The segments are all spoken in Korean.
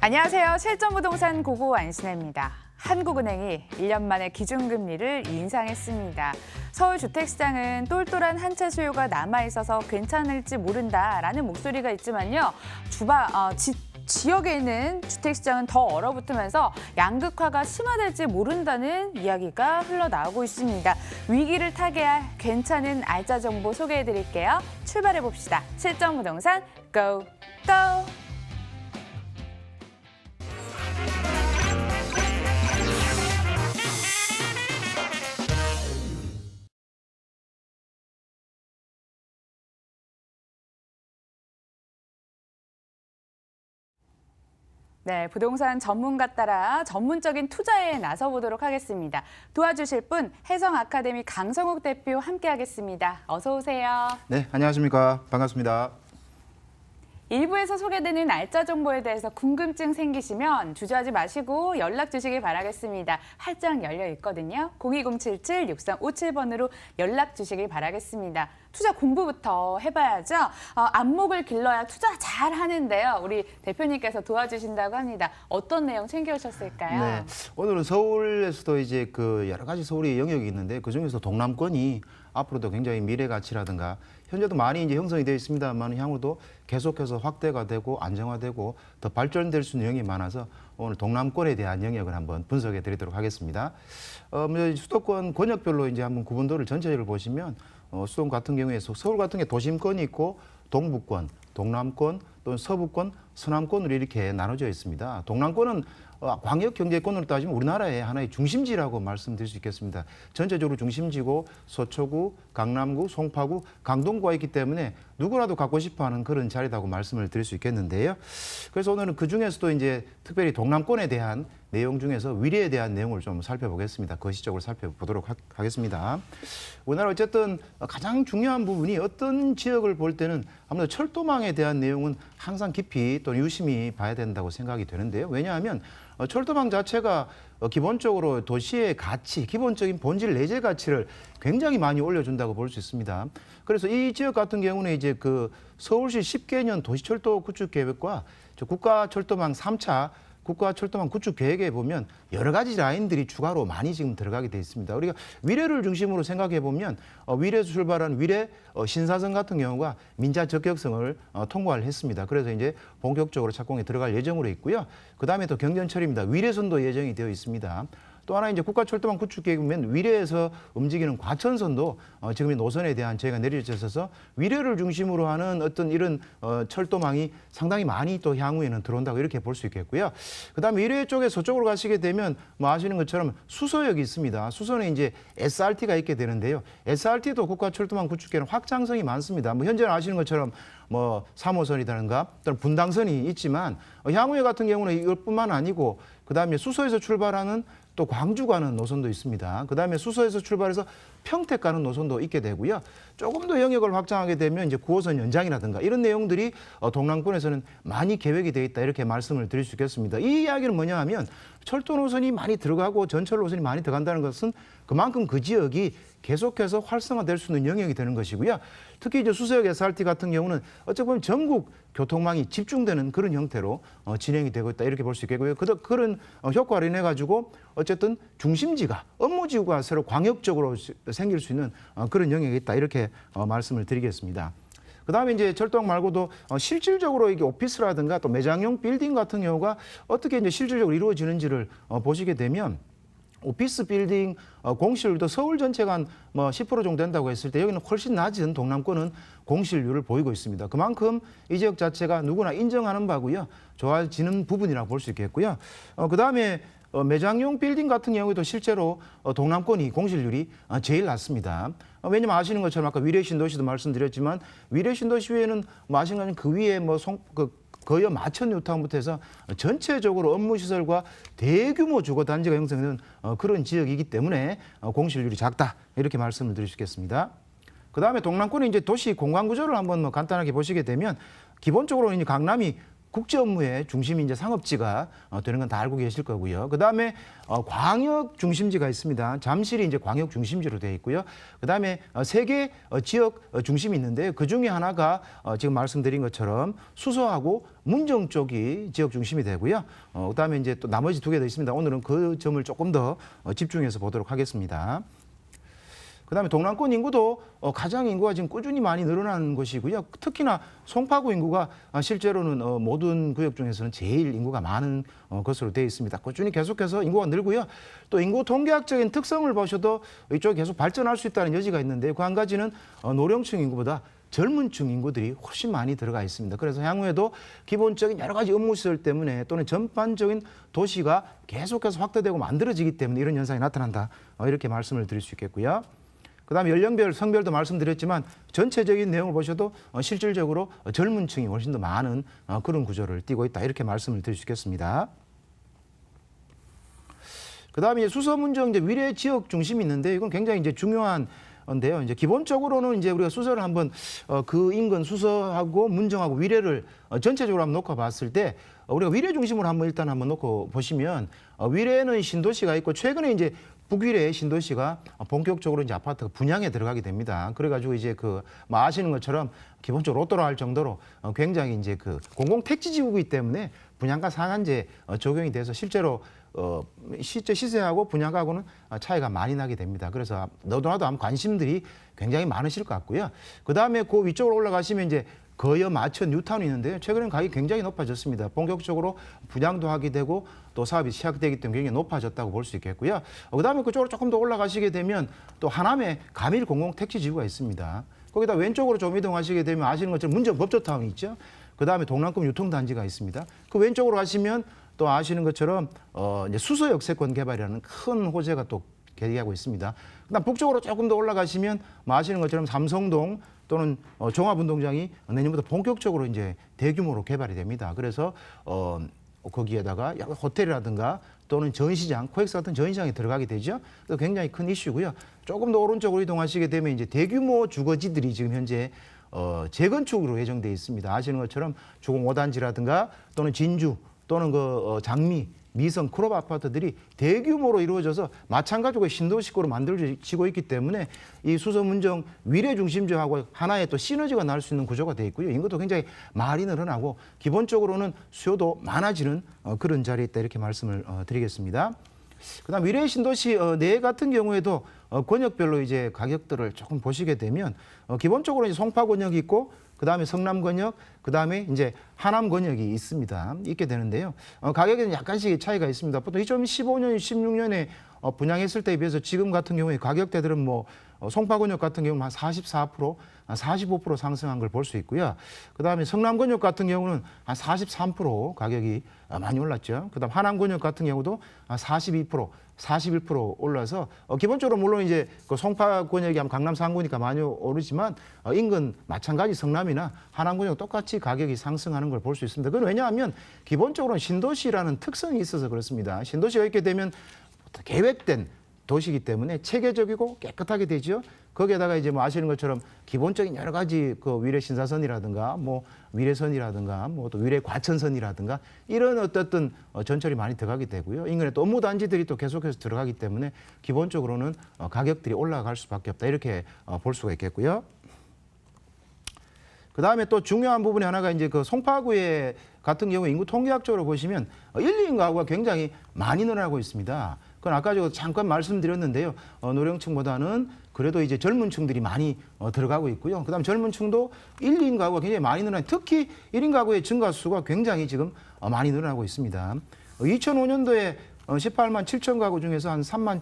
안녕하세요. 실전부동산 고고 안신혜입니다. 한국은행이 1년 만에 기준금리를 인상했습니다. 서울 주택시장은 똘똘한 한 채 수요가 남아있어서 괜찮을지 모른다라는 목소리가 있지만요. 지역에 있는 주택시장은 더 얼어붙으면서 양극화가 심화될지 모른다는 이야기가 흘러나오고 있습니다. 위기를 타개할 괜찮은 알짜 정보 소개해드릴게요. 출발해봅시다. 실전부동산 고! 고! 네, 부동산 전문가 따라 전문적인 투자에 나서보도록 하겠습니다. 도와주실 분 해성 아카데미 강성욱 대표 함께하겠습니다. 어서 오세요. 네, 안녕하십니까. 반갑습니다. 일부에서 소개되는 알짜 정보에 대해서 궁금증 생기시면 주저하지 마시고 연락 주시길 바라겠습니다. 활짝 열려 있거든요. 02077-6357번으로 연락 주시길 바라겠습니다. 투자 공부부터 해봐야죠. 안목을 길러야 투자 잘 하는데요. 우리 대표님께서 도와주신다고 합니다. 어떤 내용 챙겨오셨을까요? 네, 오늘은 서울에서도 이제 여러 가지 서울의 영역이 있는데 그중에서 동남권이 앞으로도 굉장히 미래 가치라든가 현재도 많이 이제 형성이 되어 있습니다만 향후도 계속해서 확대가 되고 안정화되고 더 발전될 수 있는 영역이 많아서 오늘 동남권에 대한 영역을 한번 분석해 드리도록 하겠습니다. 수도권 권역별로 이제 한번 구분도를 전체를 보시면 수도권 같은 경우에 서울 같은 게 도심권이 있고 동부권, 동남권, 또는 서부권, 서남권으로 이렇게 나눠져 있습니다. 동남권은 광역경제권으로 따지면 우리나라의 하나의 중심지라고 말씀드릴 수 있겠습니다. 전체적으로 중심지고 서초구, 강남구, 송파구, 강동구가 있기 때문에 누구라도 갖고 싶어하는 그런 자리라고 말씀을 드릴 수 있겠는데요. 그래서 오늘은 그 중에서도 이제 특별히 동남권에 대한 내용 중에서 위례에 대한 내용을 좀 살펴보겠습니다. 거시적으로 살펴보도록 하겠습니다. 우리나라 어쨌든 가장 중요한 부분이 어떤 지역을 볼 때는 아무래도 철도망에 대한 내용은 항상 깊이 또 유심히 봐야 된다고 생각이 되는데요. 왜냐하면 철도망 자체가 기본적으로 도시의 가치, 기본적인 본질 내재 가치를 굉장히 많이 올려준다고 볼 수 있습니다. 그래서 이 지역 같은 경우는 이제 서울시 10개년 도시철도 구축 계획과 국가철도망 3차 국가철도망 구축 계획에 보면 여러 가지 라인들이 추가로 많이 지금 들어가게 돼 있습니다. 우리가 위례를 중심으로 생각해 보면 위례에서 출발한 위례 신사선 같은 경우가 민자 적격성을 통과를 했습니다. 그래서 이제 본격적으로 착공에 들어갈 예정으로 있고요. 그 다음에 또 경전철입니다. 위례선도 예정이 되어 있습니다. 또 하나 이제 국가철도망 구축 계획이면 위례에서 움직이는 과천선도 지금 이 노선에 대한 저희가 내려져 있어서 위례를 중심으로 하는 어떤 이런 철도망이 상당히 많이 또 향후에는 들어온다고 이렇게 볼 수 있겠고요. 그다음에 위례 쪽에 서쪽으로 가시게 되면 뭐 아시는 것처럼 수서역이 있습니다. 수서는 이제 SRT가 있게 되는데요. SRT도 국가철도망 구축 계획은 확장성이 많습니다. 뭐 현재는 아시는 것처럼 뭐 3호선이라든가 또는 분당선이 있지만 향후에 같은 경우는 이것뿐만 아니고 그다음에 수서에서 출발하는 또 광주 가는 노선도 있습니다. 그다음에 수서에서 출발해서 평택 가는 노선도 있게 되고요. 조금 더 영역을 확장하게 되면 이제 9호선 연장이라든가 이런 내용들이 동남권에서는 많이 계획이 돼 있다 이렇게 말씀을 드릴 수 있겠습니다. 이 이야기는 뭐냐 하면 철도 노선이 많이 들어가고 전철 노선이 많이 들어간다는 것은 그만큼 그 지역이 계속해서 활성화될 수 있는 영역이 되는 것이고요. 특히 이제 수서역 SRT 같은 경우는 어찌 보면 전국 교통망이 집중되는 그런 형태로 진행이 되고 있다 이렇게 볼 수 있겠고요. 그런 효과로 인해 가지고 어쨌든 중심지가 업무지구가 새로 광역적으로 생길 수 있는 그런 영역이 있다 이렇게 말씀을 드리겠습니다. 그다음에 이제 철도망 말고도 실질적으로 이게 오피스라든가 또 매장용 빌딩 같은 경우가 어떻게 이제 실질적으로 이루어지는지를 보시게 되면 오피스 빌딩 공실률도 서울 전체가 한 10% 정도 된다고 했을 때 여기는 훨씬 낮은 동남권은 공실률을 보이고 있습니다. 그만큼 이 지역 자체가 누구나 인정하는 바고요. 좋아지는 부분이라고 볼 수 있겠고요. 그다음에 매장용 빌딩 같은 경우에도 실제로 동남권이 공실률이 제일 낮습니다. 왜냐면 아시는 것처럼 아까 위례 신도시도 말씀드렸지만 위례 신도시 위에는 뭐 아시는 것처럼 그 위에 거여 마천 뉴타운부터 해서 전체적으로 업무시설과 대규모 주거단지가 형성되는 그런 지역이기 때문에 공실률이 작다 이렇게 말씀을 드릴 수 있겠습니다. 그다음에 동남권의 이제 도시 공간 구조를 한번 간단하게 보시게 되면 기본적으로 이제 강남이 국제 업무의 중심이 이제 상업지가 되는 건 다 알고 계실 거고요. 그다음에 광역 중심지가 있습니다. 잠실이 이제 광역 중심지로 되어 있고요. 그다음에 세 개 지역 중심이 있는데 그 중에 하나가 지금 말씀드린 것처럼 수서하고 문정 쪽이 지역 중심이 되고요. 그다음에 이제 또 나머지 두 개 더 있습니다. 오늘은 그 점을 조금 더 집중해서 보도록 하겠습니다. 그다음에 동남권 인구도 가장 인구가 지금 꾸준히 많이 늘어나는 것이고요. 특히나 송파구 인구가 실제로는 모든 구역 중에서는 제일 인구가 많은 것으로 되어 있습니다. 꾸준히 계속해서 인구가 늘고요. 또 인구 통계학적인 특성을 보셔도 이쪽이 계속 발전할 수 있다는 여지가 있는데 그 한 가지는 노령층 인구보다 젊은 층 인구들이 훨씬 많이 들어가 있습니다. 그래서 향후에도 기본적인 여러 가지 업무시설 때문에 또는 전반적인 도시가 계속해서 확대되고 만들어지기 때문에 이런 현상이 나타난다. 이렇게 말씀을 드릴 수 있겠고요. 그다음에 연령별, 성별도 말씀드렸지만 전체적인 내용을 보셔도 실질적으로 젊은 층이 훨씬 더 많은 그런 구조를 띠고 있다. 이렇게 말씀을 드릴 수 있겠습니다. 그다음에 수서문정 이제 위례 지역 중심이 있는데 이건 굉장히 이제 중요한 인데요. 이제 기본적으로는 이제 우리가 수서를 한번 그 인근 수서하고 문정하고 위례를 전체적으로 한번 놓고 봤을 때 우리가 위례 중심으로 한번 일단 한번 놓고 보시면 위례는 신도시가 있고 최근에 이제 북위례 신도시가 본격적으로 이제 아파트 분양에 들어가게 됩니다. 그래가지고 이제 뭐 아시는 것처럼 기본적으로 로또라 할 정도로 굉장히 이제 공공택지지구이기 때문에 분양가 상한제 적용이 돼서 실제로 실제 시세하고 분양가하고는 차이가 많이 나게 됩니다. 그래서 너도나도 아마 관심들이 굉장히 많으실 것 같고요. 그 다음에 그 위쪽으로 올라가시면 이제 거여, 마천, 뉴타운이 있는데요. 최근에 가격이 굉장히 높아졌습니다. 본격적으로 분양도 하게 되고 또 사업이 시작되기 때문에 굉장히 높아졌다고 볼 수 있겠고요. 그 다음에 그쪽으로 조금 더 올라가시게 되면 또 하남에 가밀 공공택지지구가 있습니다. 거기다 왼쪽으로 좀 이동하시게 되면 아시는 것처럼 문정 법조타운이 있죠. 그 다음에 동남권 유통단지가 있습니다. 그 왼쪽으로 가시면 또 아시는 것처럼 이제 수서 역세권 개발이라는 큰 호재가 또 계기하고 있습니다. 그다음 북쪽으로 조금 더 올라가시면 뭐 아시는 것처럼 삼성동 또는 종합운동장이 내년부터 본격적으로 이제 대규모로 개발이 됩니다. 그래서 거기에다가 약간 호텔이라든가 또는 전시장, 코엑스 같은 전시장이 들어가게 되죠. 그래서 굉장히 큰 이슈고요. 조금 더 오른쪽으로 이동하시게 되면 이제 대규모 주거지들이 지금 현재 재건축으로 예정돼 있습니다. 아시는 것처럼 주공 5단지라든가 또는 진주 또는 장미, 미성, 클럽 아파트들이 대규모로 이루어져서 마찬가지로 신도시구로 만들어지고 있기 때문에 이 수서문정 위례 중심지하고 하나의 또 시너지가 날 수 있는 구조가 되어 있고요. 인구도 굉장히 많이 늘어나고 기본적으로는 수요도 많아지는 그런 자리에 있다 이렇게 말씀을 드리겠습니다. 그다음 위례 신도시 내 같은 경우에도 권역별로 이제 가격들을 조금 보시게 되면 기본적으로 이제 송파 권역이 있고 그다음에 성남 권역, 그다음에 이제 하남 권역이 있게 되는데요. 가격에는 약간씩 차이가 있습니다. 보통 2015년, 16년에 분양했을 때에 비해서 지금 같은 경우에 가격대들은 뭐 송파 권역 같은 경우는 한 44%, 45% 상승한 걸 볼 수 있고요. 그다음에 성남 권역 같은 경우는 한 43% 가격이 많이 올랐죠. 그다음 하남 권역 같은 경우도 42%, 41% 올라서 기본적으로 물론 이제 그 송파 권역이 강남 상구니까 많이 오르지만 인근 마찬가지 성남이나 하남 권역 똑같이 가격이 상승하는 걸 볼 수 있습니다. 그건 왜냐하면 기본적으로 신도시라는 특성이 있어서 그렇습니다. 신도시가 있게 되면 계획된 도시이기 때문에 체계적이고 깨끗하게 되죠. 거기에다가 이제 뭐 아시는 것처럼 기본적인 여러 가지 위례 신사선이라든가 뭐 위례선이라든가 뭐 또 위례 과천선이라든가 이런 어떤 전철이 많이 들어가게 되고요. 인근에 또 업무 단지들이 또 계속해서 들어가기 때문에 기본적으로는 가격들이 올라갈 수밖에 없다 이렇게 볼 수가 있겠고요. 그 다음에 또 중요한 부분이 하나가 이제 송파구에 같은 경우 인구 통계학적으로 보시면 1, 2인 가구가 굉장히 많이 늘어나고 있습니다. 그건 아까 저 잠깐 말씀드렸는데요. 노령층보다는 그래도 이제 젊은 층들이 많이 들어가고 있고요. 그다음 젊은 층도 1, 2인 가구가 굉장히 많이 늘어나요. 특히 1인 가구의 증가 수가 굉장히 지금 많이 늘어나고 있습니다. 2005년도에 18만 7천 가구 중에서 한 3만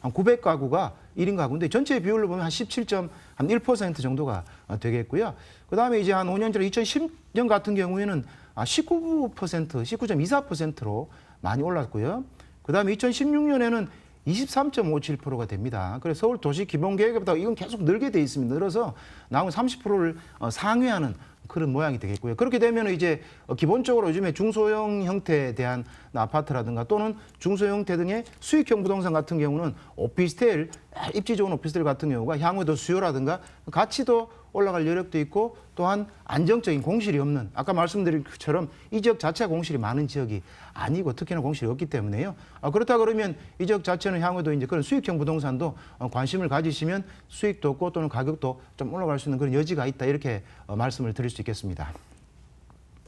1,900가구가 1인 가구인데 전체 비율로 보면 한 17.1% 정도가 되겠고요. 그다음에 이제 한 5년 전에 2010년 같은 경우에는 19%, 19.24%로 많이 올랐고요. 그다음에 2016년에는 23.57%가 됩니다. 그래서 서울 도시 기본 계획보다 이건 계속 늘게 돼 있습니다. 늘어서 나온 30%를 상회하는 그런 모양이 되겠고요. 그렇게 되면 이제 기본적으로 요즘에 중소형 형태에 대한 아파트라든가 또는 중소형 형태 등의 수익형 부동산 같은 경우는 오피스텔, 입지 좋은 오피스텔 같은 경우가 향후에도 수요라든가 가치도 올라갈 여력도 있고 또한 안정적인 공실이 없는 아까 말씀드린 것처럼 이 지역 자체가 공실이 많은 지역이 아니고 특히나 공실이 없기 때문에요. 그렇다 그러면 이 지역 자체는 향후에도 이제 그런 수익형 부동산도 관심을 가지시면 수익도 없고 또는 가격도 좀 올라갈 수 있는 그런 여지가 있다 이렇게 말씀을 드릴 수 있겠습니다.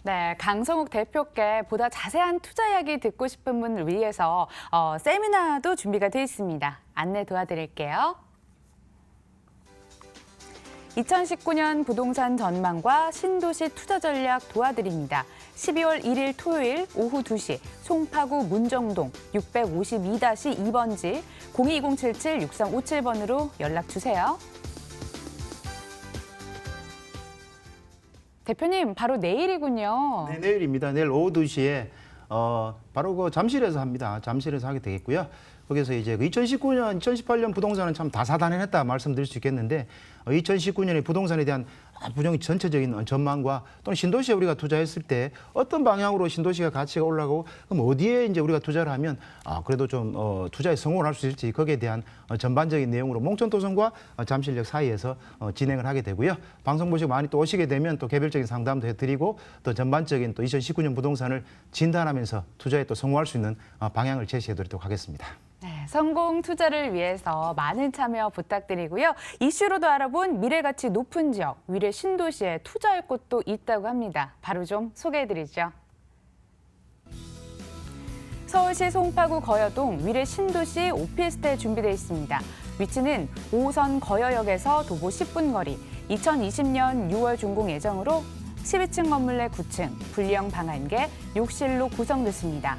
네, 강성욱 대표께 보다 자세한 투자 이야기 듣고 싶은 분을 위해서 세미나도 준비가 되어 있습니다. 안내 도와드릴게요. 2019년 부동산 전망과 신도시 투자 전략 도와드립니다. 12월 1일 토요일 오후 2시 송파구 문정동 652-2번지 02-2077-6357번으로 연락 주세요. 대표님, 바로 내일이군요. 네, 내일입니다. 내일 오후 2시에 바로 그 잠실에서 합니다. 잠실에서 하게 되겠고요. 거기서 이제 2019년, 2018년 부동산은 참 다사다난했다 말씀드릴 수 있겠는데 2019년에 부동산에 대한 부정이 전체적인 전망과 또는 신도시에 우리가 투자했을 때 어떤 방향으로 신도시가 가치가 올라가고 그럼 어디에 이제 우리가 투자를 하면 그래도 좀 투자에 성공을 할 수 있을지 거기에 대한 전반적인 내용으로 몽천토성과 잠실역 사이에서 진행을 하게 되고요. 방송 보시고 많이 또 오시게 되면 또 개별적인 상담도 해드리고 또 전반적인 또 2019년 부동산을 진단하면서 투자에 또 성공할 수 있는 방향을 제시해드리도록 하겠습니다. 네, 성공 투자를 위해서 많은 참여 부탁드리고요. 이슈로도 알아본 미래가치 높은 지역, 미래 신도시에 투자할 곳도 있다고 합니다. 바로 좀 소개해드리죠. 서울시 송파구 거여동 미래 신도시 오피스텔 준비되어 있습니다. 위치는 5호선 거여역에서 도보 10분 거리, 2020년 6월 준공 예정으로 12층 건물 내 9층, 분리형 방 1개, 욕실로 구성됐습니다.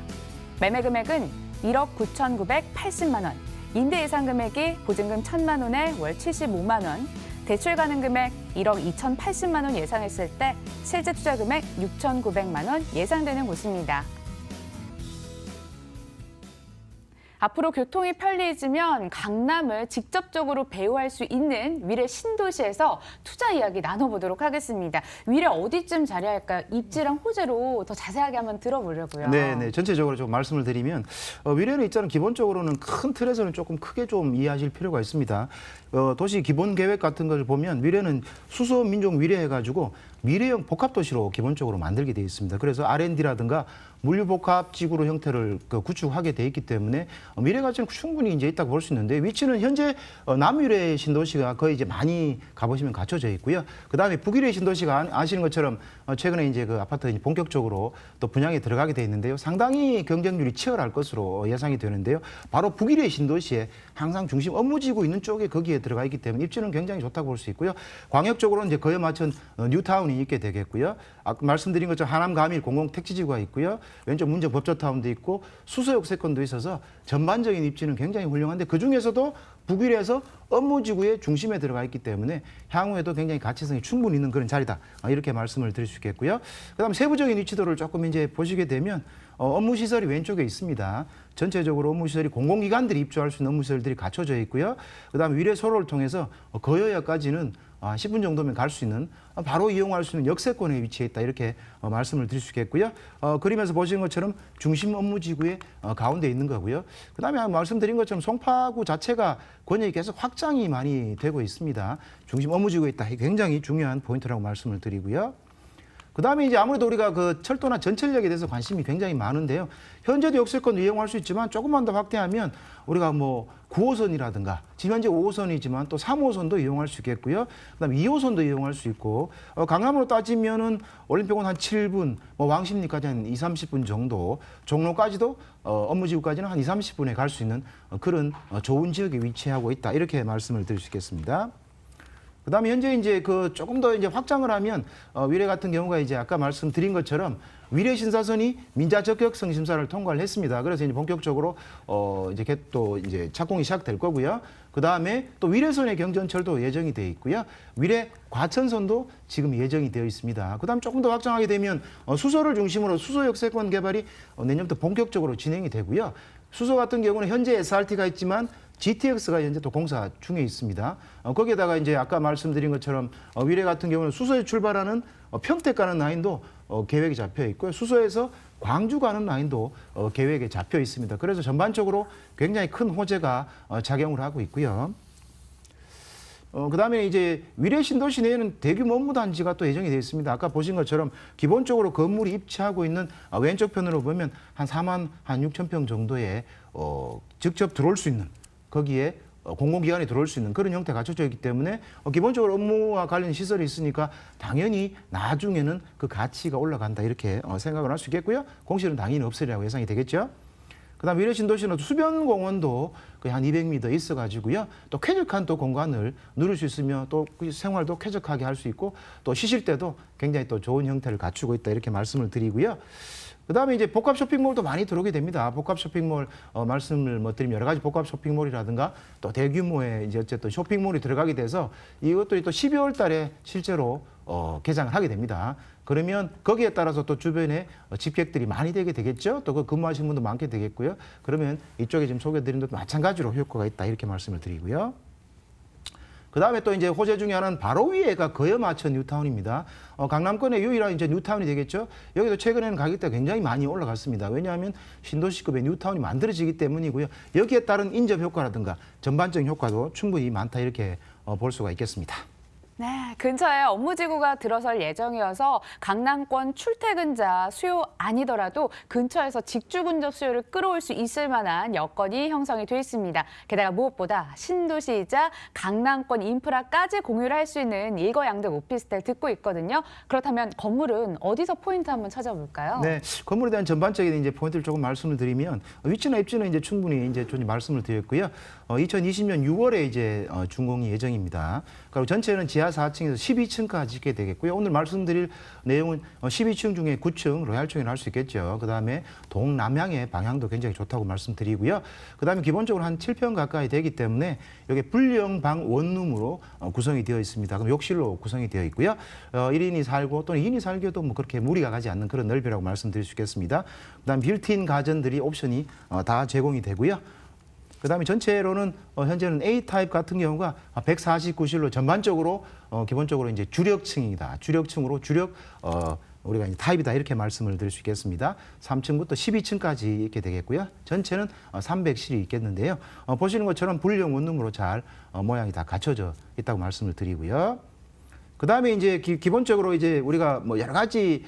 매매 금액은 1억 9,980만 원, 임대 예상 금액이 보증금 1,000만 원에 월 75만 원, 대출 가능 금액 1억 2,080만 원 예상했을 때 실제 투자 금액 6,900만 원 예상되는 곳입니다. 앞으로 교통이 편리해지면 강남을 직접적으로 배후할 수 있는 미래 신도시에서 투자 이야기 나눠보도록 하겠습니다. 미래 어디쯤 자리할까요? 입지랑 호재로 더 자세하게 한번 들어보려고요. 네, 전체적으로 좀 말씀을 드리면 미래는 있잖아요. 기본적으로는 큰 틀에서는 조금 크게 좀 이해하실 필요가 있습니다. 도시 기본 계획 같은 걸 보면 미래는 수소 민족 미래 해가지고 미래형 복합 도시로 기본적으로 만들게 되어 있습니다. 그래서 R&D라든가 물류 복합 지구로 형태를 구축하게 돼 있기 때문에 미래 가치는 충분히 이제 있다고 볼 수 있는데 위치는 현재 남유래 신도시가 거의 이제 많이 가보시면 갖춰져 있고요. 그 다음에 북유래 신도시가 아시는 것처럼 최근에 이제 그 아파트 이제 본격적으로 또 분양에 들어가게 돼 있는데요. 상당히 경쟁률이 치열할 것으로 예상이 되는데요. 바로 북유래 신도시에 항상 중심 업무지구 있는 쪽에 거기에 들어가 있기 때문에 입지는 굉장히 좋다고 볼 수 있고요. 광역적으로는 이제 거의 맞춘 뉴타운이 있게 되겠고요. 아까 말씀드린 것처럼 하남 가밀 공공 택지지구가 있고요. 왼쪽 문정 법조타운도 있고 수서역 세권도 있어서 전반적인 입지는 굉장히 훌륭한데 그중에서도 북일에서 업무지구의 중심에 들어가 있기 때문에 향후에도 굉장히 가치성이 충분히 있는 그런 자리다. 이렇게 말씀을 드릴 수 있겠고요. 그다음 세부적인 위치도를 조금 이제 보시게 되면 업무시설이 왼쪽에 있습니다. 전체적으로 업무시설이 공공기관들이 입주할 수 있는 업무시설들이 갖춰져 있고요. 그다음에 위례소로를 통해서 거여역까지는 10분 정도면 갈 수 있는 바로 이용할 수 있는 역세권에 위치해 있다 이렇게 말씀을 드릴 수 있겠고요. 그림에서 보시는 것처럼 중심 업무지구의 가운데 있는 거고요. 그다음에 말씀드린 것처럼 송파구 자체가 권역이 계속 확장이 많이 되고 있습니다. 중심 업무지구에 있다. 굉장히 중요한 포인트라고 말씀을 드리고요. 그다음에 이제 아무래도 우리가 그 철도나 전철역에 대해서 관심이 굉장히 많은데요. 현재도 역세권도 이용할 수 있지만 조금만 더 확대하면 우리가 뭐 9호선이라든가 지금 현재 5호선이지만 또 3호선도 이용할 수 있겠고요. 그다음에 2호선도 이용할 수 있고 강남으로 따지면은 올림픽원 한 7분, 뭐 왕십리까지 한 2, 30분 정도, 종로까지도 업무지구까지는 한 2, 30분에 갈 수 있는 그런 좋은 지역에 위치하고 있다. 이렇게 말씀을 드릴 수 있겠습니다. 그다음에 현재 이제 그 조금 더 이제 확장을 하면 위례 같은 경우가 이제 아까 말씀드린 것처럼 위례 신사선이 민자 적격성 심사를 통과를 했습니다. 그래서 이제 본격적으로 이제 또 이제 착공이 시작될 거고요. 그다음에 또 위례선의 경전철도 예정이 돼 있고요. 위례 과천선도 지금 예정이 되어 있습니다. 그다음 조금 더 확장하게 되면 수서를 중심으로 수서 역세권 개발이 내년부터 본격적으로 진행이 되고요. 수소 같은 경우는 현재 SRT가 있지만 GTX가 현재 또 공사 중에 있습니다. 거기에다가 이제 아까 말씀드린 것처럼 위례 같은 경우는 수소에 출발하는 평택 가는 라인도 계획이 잡혀 있고요. 수소에서 광주 가는 라인도 계획에 잡혀 있습니다. 그래서 전반적으로 굉장히 큰 호재가 작용을 하고 있고요. 그다음에 이제 위례 신도시 내에는 대규모 업무단지가 또 예정이 되어 있습니다. 아까 보신 것처럼 기본적으로 건물이 입지하고 있는 왼쪽 편으로 보면 한 4만 한 6천 평 정도의 직접 들어올 수 있는 거기에 공공기관이 들어올 수 있는 그런 형태가 갖춰져 있기 때문에 기본적으로 업무와 관련 시설이 있으니까 당연히 나중에는 그 가치가 올라간다 이렇게 생각을 할 수 있겠고요. 공실은 당연히 없으리라고 예상이 되겠죠. 그다음 위례 신도시는 수변공원도 거의 한 200m 있어가지고요. 또 쾌적한 또 공간을 누릴 수 있으며 또 그 생활도 쾌적하게 할 수 있고 또 쉬실 때도 굉장히 또 좋은 형태를 갖추고 있다 이렇게 말씀을 드리고요. 그다음에 이제 복합 쇼핑몰도 많이 들어오게 됩니다. 복합 쇼핑몰 말씀을 드리면 여러 가지 복합 쇼핑몰이라든가 또 대규모의 이제 어쨌든 쇼핑몰이 들어가게 돼서 이것들이 또 12월 달에 실제로 개장을 하게 됩니다. 그러면 거기에 따라서 또 주변에 집객들이 많이 되게 되겠죠. 또 그 근무하시는 분도 많게 되겠고요. 그러면 이쪽에 지금 소개드린 것도 마찬가지로 효과가 있다 이렇게 말씀을 드리고요. 그다음에 또 이제 호재 중에 하나는 바로 위에가 거여마천 뉴타운입니다. 강남권의 유일한 이제 뉴타운이 되겠죠. 여기도 최근에는 가격대가 굉장히 많이 올라갔습니다. 왜냐하면 신도시급의 뉴타운이 만들어지기 때문이고요. 여기에 따른 인접 효과라든가 전반적인 효과도 충분히 많다 이렇게 볼 수가 있겠습니다. 네, 근처에 업무지구가 들어설 예정이어서 강남권 출퇴근자 수요 아니더라도 근처에서 직주 근접 수요를 끌어올 수 있을 만한 여건이 형성이 돼 있습니다. 게다가 무엇보다 신도시이자 강남권 인프라까지 공유를 할 수 있는 일거양득 오피스텔 듣고 있거든요. 그렇다면 건물은 어디서 포인트 한번 찾아볼까요? 네, 건물에 대한 전반적인 이제 포인트를 조금 말씀을 드리면 위치나 입지는 이제 충분히 이제 좀 말씀을 드렸고요. 2020년 6월에 이제 준공이 예정입니다. 그리고 전체는 지하 4층에서 12층까지 짓게 되겠고요. 오늘 말씀드릴 내용은 12층 중에 9층 로얄층이라 할 수 있겠죠. 그다음에 동남향의 방향도 굉장히 좋다고 말씀드리고요. 그다음에 기본적으로 한 7평 가까이 되기 때문에 여기 불량방 원룸으로 구성이 되어 있습니다. 그럼 욕실로 구성이 되어 있고요. 1인이 살고 또는 2인이 살기에도 뭐 그렇게 무리가 가지 않는 그런 넓이라고 말씀드릴 수 있겠습니다. 그다음 빌트인 가전들이 옵션이 다 제공이 되고요. 그다음에 전체로는 현재는 A 타입 같은 경우가 149실로 전반적으로 기본적으로 이제 주력층이다. 주력층으로 주력 우리가 이제 타입이다 이렇게 말씀을 드릴 수 있겠습니다. 3층부터 12층까지 이렇게 되겠고요. 전체는 300실이 있겠는데요. 보시는 것처럼 불량 원룸으로 잘 모양이 다 갖춰져 있다고 말씀을 드리고요. 그다음에 이제 기본적으로 이제 우리가 뭐 여러 가지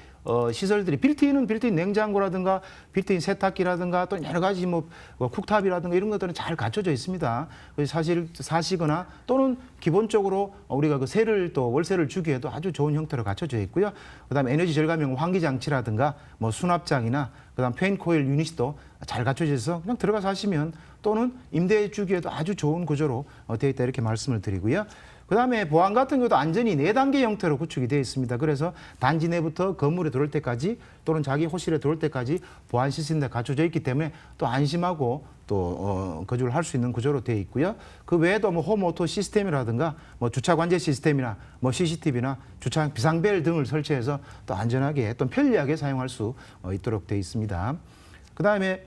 시설들이 빌트인 냉장고라든가 빌트인 세탁기라든가 또 여러 가지 뭐 쿡탑이라든가 이런 것들은 잘 갖춰져 있습니다. 사실 사시거나 또는 기본적으로 우리가 그 세를 또 월세를 주기에도 아주 좋은 형태로 갖춰져 있고요. 그다음에 에너지 절감형 환기 장치라든가 뭐 수납장이나 그다음 페인 코일 유닛도 잘 갖춰져 있어서 그냥 들어가서 하시면 또는 임대 주기에도 아주 좋은 구조로 되어 있다 이렇게 말씀을 드리고요. 그다음에 보안 같은 경우도 안전이 4단계 형태로 구축이 되어 있습니다. 그래서 단지 내부터 건물에 들어올 때까지 또는 자기 호실에 들어올 때까지 보안 시스템이 갖춰져 있기 때문에 또 안심하고 또 거주를 할 수 있는 구조로 되어 있고요. 그 외에도 뭐 홈 오토 시스템이라든가 뭐 주차 관제 시스템이나 뭐 CCTV나 주차 비상벨 등을 설치해서 또 안전하게 또 편리하게 사용할 수 있도록 되어 있습니다. 그다음에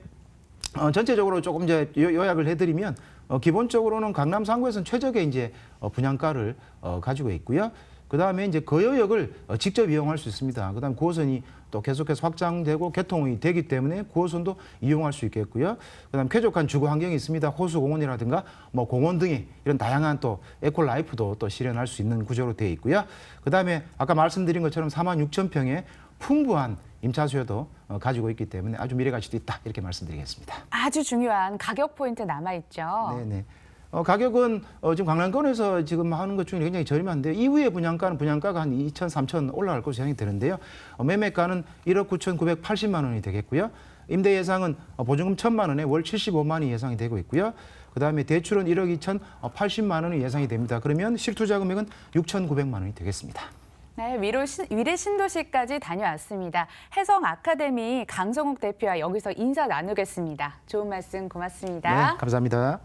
전체적으로 조금 이제 요약을 해드리면 기본적으로는 강남 상구에서는 최적의 이제 분양가를 가지고 있고요. 그다음에 이제 거여역을 직접 이용할 수 있습니다. 그다음 9호선이 또 계속해서 확장되고 개통이 되기 때문에 9호선도 이용할 수 있겠고요. 그다음 쾌적한 주거 환경이 있습니다. 호수공원이라든가 뭐 공원 등의 이런 다양한 또 에코라이프도 또 실현할 수 있는 구조로 되어 있고요. 그다음에 아까 말씀드린 것처럼 4만 6천 평의 풍부한 임차 수요도 가지고 있기 때문에 아주 미래가치도 있다 이렇게 말씀드리겠습니다. 아주 중요한 가격 포인트 남아있죠. 네네. 가격은 지금 강남권에서 지금 하는 것 중에 굉장히 저렴한데 이후에 분양가가 한 2천, 3천 올라갈 것으로 예상이 되는데요. 매매가는 1억 9,980만 원이 되겠고요. 임대 예상은 보증금 1,000만 원에 월 75만 원이 예상이 되고 있고요. 그다음에 대출은 1억 2,080만 원이 예상이 됩니다. 그러면 실투자 금액은 6,900만 원이 되겠습니다. 네, 위례 신도시까지 다녀왔습니다. 해성 아카데미 강성욱 대표와 여기서 인사 나누겠습니다. 좋은 말씀 고맙습니다. 네, 감사합니다.